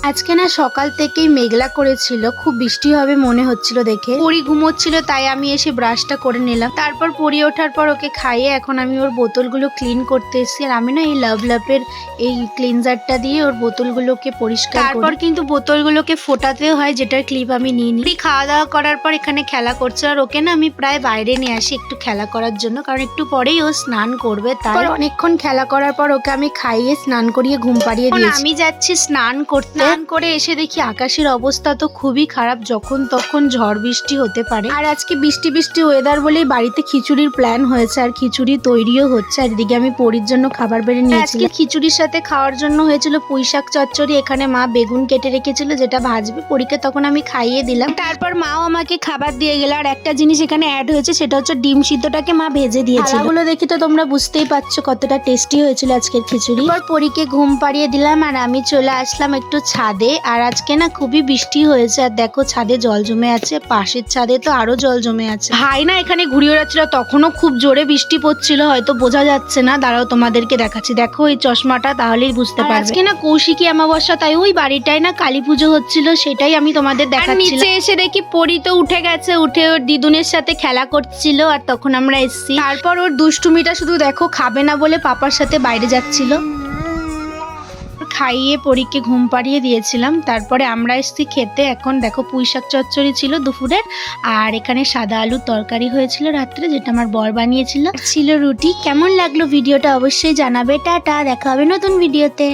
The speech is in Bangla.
আজকে না সকাল থেকেই মেঘলা করেছিল, খুব বৃষ্টি হবে মনে হচ্ছিল দেখে। পরি ঘুমোচ্ছিল তাই আমি এসে ব্রাশটা করে নিলাম। তারপর পরি ওঠার পর ওকে খাইয়ে এখন আমি ওর বোতলগুলো ক্লিন করতে এসেছি। আর আমি না এই লাভ লাভের এই ক্লিনজারটা দিয়ে ওর বোতলগুলোকে পরিষ্কার করি। তারপর কিন্তু বোতলগুলোকে ফোটাতেও হয়, যেটার ক্লিপ আমি নিয়ে নিই। খাওয়া দাওয়া করার পর এখানে খেলা করছে, আর ওকে না আমি প্রায় বাইরে নিয়ে আসি একটু খেলা করার জন্য, কারণ একটু পরেই ও স্নান করবে। তাই অনেকক্ষণ খেলা করার পর ওকে আমি খাইয়ে স্নান করিয়ে ঘুম পাড়িয়ে দিয়েছি। আমি যাচ্ছি স্নান করতে। স্নান করে এসে দেখি আকাশের অবস্থা তো খুবই খারাপ, যখন তখন ঝড় বৃষ্টি হতে পারে। আর আজকে বৃষ্টি বৃষ্টি ওয়েদার বলেই বাড়িতে খিচুড়ির প্ল্যান হয়েছে, আর খিচুড়ি তৈরিও হচ্ছে। আর এদিকে আমি পরির জন্য খাবার বেড়ে নিয়েছি। আজকে খিচুড়ির সাথে খাওয়ার জন্য হয়েছিল পুঁইশাক চচ্চড়ি। এখানে মা বেগুন কেটে রেখেছিল, যেটা ভাজবে। পরীকে তখন আমি খাইয়ে দিলাম। তারপর মাও আমাকে খাবার দিয়ে গেল। আর একটা জিনিস এখানে অ্যাড হয়েছে, সেটা হচ্ছে ডিম সিদ্ধটাকে মা ভেজে দিয়েছিল। থালাগুলো দেখি তো তোমরা বুঝতেই পারছো কতটা টেস্টি হয়েছিল আজকের খিচুড়ি। এরপর পরীকে ঘুম পাড়িয়ে দিলাম, আর আমি চলে আসলাম একটু ছাদে। আর আজকে না খুবই বৃষ্টি হয়েছে, আর দেখো ছাদে জল জমে আছে, পাশের ছাদে তো আরো জল জমে আছে। ভাই না এখানে ঘুরে বেড়াচ্ছিল, তখনও খুব জোরে বৃষ্টি পড়ছিল, হয়তো বোঝা যাচ্ছে না। দাঁড়াও তোমাদেরকে দেখাচ্ছি, দেখো এই চশমাটা, তাহলেই বুঝতে পারবে। আজকে না কৌশিকী অমাবস্যা, তাই ওই বাড়িটায় না কালী পুজো হচ্ছিল, সেটাই আমি তোমাদের দেখাচ্ছি। নিচে এসে দেখি পরি তো উঠে গেছে, উঠে ওর দিদুনের সাথে খেলা করছিল, আর তখন আমরা এসেছি। তারপর ওর দুষ্টুমিটা শুধু দেখো, খাবে না বলে পাপার সাথে বাইরে যাচ্ছিল। খাইয়ে পরীকে ঘুম পাড়িয়ে দিয়েছিলাম। তারপরে আমরা এসেছি খেতে। এখন দেখো পুঁইশাক চচ্চড়ি ছিল দুপুরের, আর এখানে সাদা আলুর তরকারি হয়েছিল রাত্রে, যেটা আমার বর বানিয়েছিল। ছিল রুটি। কেমন লাগলো ভিডিওটা অবশ্যই জানাবে। টাটা, দেখা হবে নতুন ভিডিওতে।